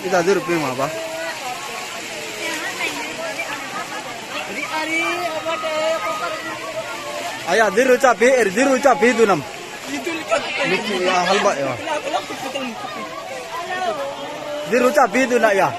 Ita dir rupi ma ba. Ayah diru capi itu nam. Itu ya halba ya. Diru capi itu nak ya.